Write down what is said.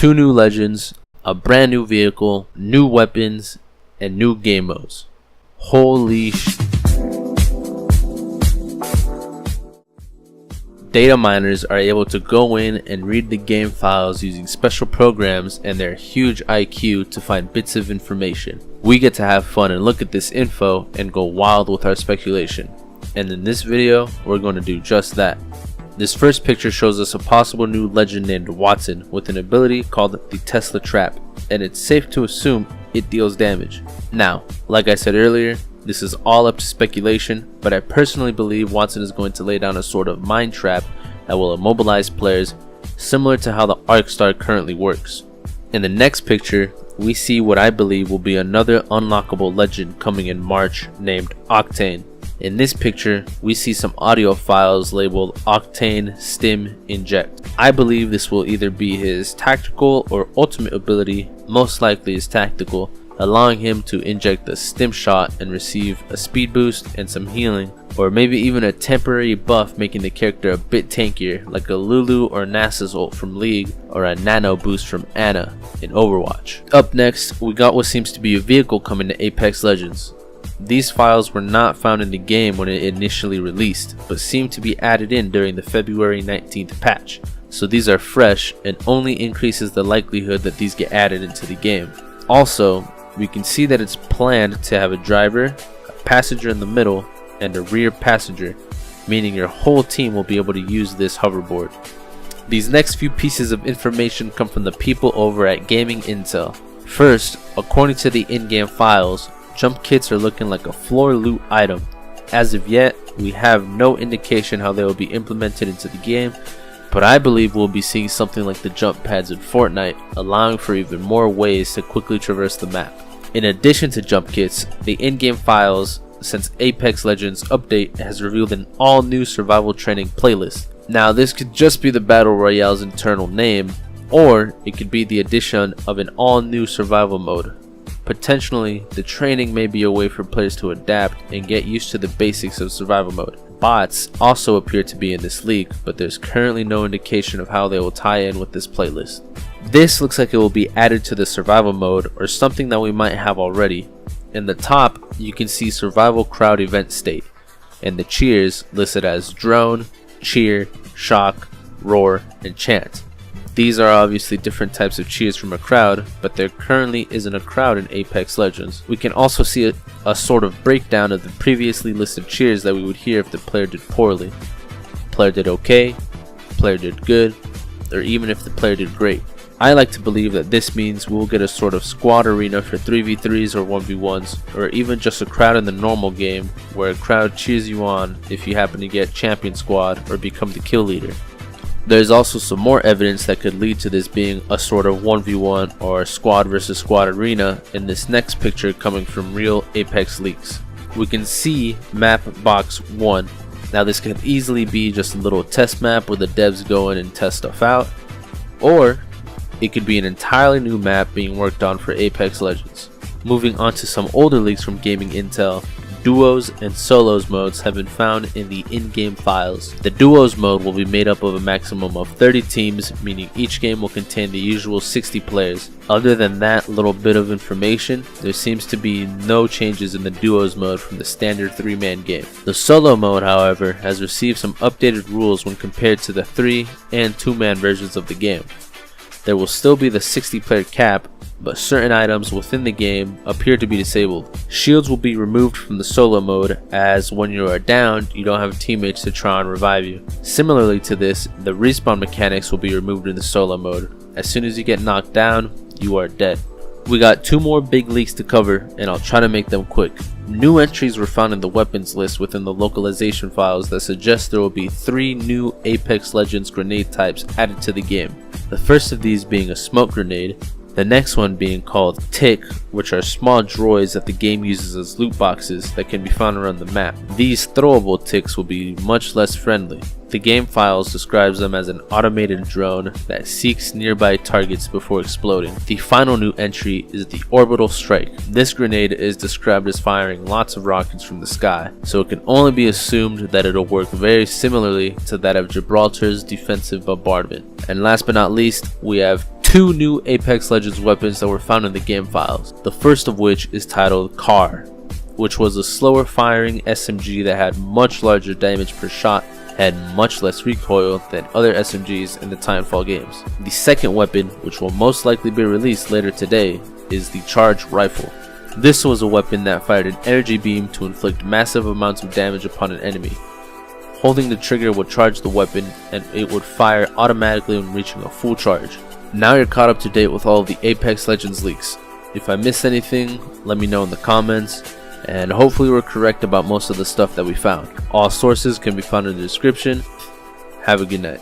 2 new legends, a brand new vehicle, new weapons, and new game modes. Holy sh! Data miners are able to go in and read the game files using special programs and their huge IQ to find bits of information. We get to have fun and look at this info and go wild with our speculation. And in this video, we're going to do just that. This first picture shows us a possible new legend named Watson with an ability called the Tesla Trap, and it's safe to assume it deals damage. Now, like I said earlier, this is all up to speculation, but I personally believe Watson is going to lay down a sort of mind trap that will immobilize players, similar to how the Arc Star currently works. In the next picture, we see what I believe will be another unlockable legend coming in March named Octane. In this picture, we see some audio files labeled Octane Stim Inject. I believe this will either be his tactical or ultimate ability, most likely his tactical, allowing him to inject the stim shot and receive a speed boost and some healing, or maybe even a temporary buff making the character a bit tankier, like a Lulu or Nasa's ult from League, or a nano boost from Ana in Overwatch. Up next, we got what seems to be a vehicle coming to Apex Legends. These files were not found in the game when it initially released, but seem to be added in during the February 19th patch, so these are fresh and only increases the likelihood that these get added into the game. Also, we can see that it's planned to have a driver, a passenger in the middle, and a rear passenger, meaning your whole team will be able to use this hoverboard. These next few pieces of information come from the people over at Gaming Intel. First, according to the in-game files, jump kits are looking like a floor loot item. As of yet, we have no indication how they will be implemented into the game, but I believe we'll be seeing something like the jump pads in Fortnite, allowing for even more ways to quickly traverse the map. In addition to jump kits, the in-game files since Apex Legends Update has revealed an all-new survival training playlist. Now this could just be the Battle Royale's internal name, or it could be the addition of an all-new survival mode. Potentially, the training may be a way for players to adapt and get used to the basics of survival mode. Bots also appear to be in this leak, but there's currently no indication of how they will tie in with this playlist. This looks like it will be added to the survival mode or something that we might have already. In the top, you can see survival crowd event state, and the cheers listed as drone, cheer, shock, roar, and chant. These are obviously different types of cheers from a crowd, but there currently isn't a crowd in Apex Legends. We can also see a sort of breakdown of the previously listed cheers that we would hear if the player did poorly. Player did okay, player did good, or even if the player did great. I like to believe that this means we'll get a sort of squad arena for 3v3s or 1v1s, or even just a crowd in the normal game where a crowd cheers you on if you happen to get champion squad or become the kill leader. There's also some more evidence that could lead to this being a sort of 1v1 or squad versus squad arena in this next picture coming from real Apex leaks. We can see map box 1. Now this could easily be just a little test map where the devs go in and test stuff out, or it could be an entirely new map being worked on for Apex Legends. Moving on to some older leaks from Gaming Intel, duos and solos modes have been found in the in-game files. The duos mode will be made up of a maximum of 30 teams, meaning each game will contain the usual 60 players. Other than that little bit of information, there seems to be no changes in the duos mode from the standard 3-man game. The solo mode, however, has received some updated rules when compared to the 3 and 2-man versions of the game. There will still be the 60-player cap, but certain items within the game appear to be disabled. Shields will be removed from the solo mode, as when you are down, you don't have teammates to try and revive you. Similarly to this, the respawn mechanics will be removed in the solo mode. As soon as you get knocked down, you are dead. We got 2 more big leaks to cover, and I'll try to make them quick. New entries were found in the weapons list within the localization files that suggest there will be 3 new Apex Legends grenade types added to the game. The first of these being a smoke grenade, the next one being called Tick, which are small droids that the game uses as loot boxes that can be found around the map. These throwable ticks will be much less friendly. The game files describes them as an automated drone that seeks nearby targets before exploding. The final new entry is the Orbital Strike. This grenade is described as firing lots of rockets from the sky, so it can only be assumed that it'll work very similarly to that of Gibraltar's defensive bombardment. And last but not least, we have two new Apex Legends weapons that were found in the game files. The first of which is titled CAR, which was a slower firing SMG that had much larger damage per shot, had much less recoil than other SMGs in the Titanfall games. The second weapon, which will most likely be released later today, is the Charge Rifle. This was a weapon that fired an energy beam to inflict massive amounts of damage upon an enemy. Holding the trigger would charge the weapon and it would fire automatically when reaching a full charge. Now you're caught up to date with all of the Apex Legends leaks. If I missed anything, let me know in the comments, and hopefully we're correct about most of the stuff that we found. All sources can be found in the description. Have a good night.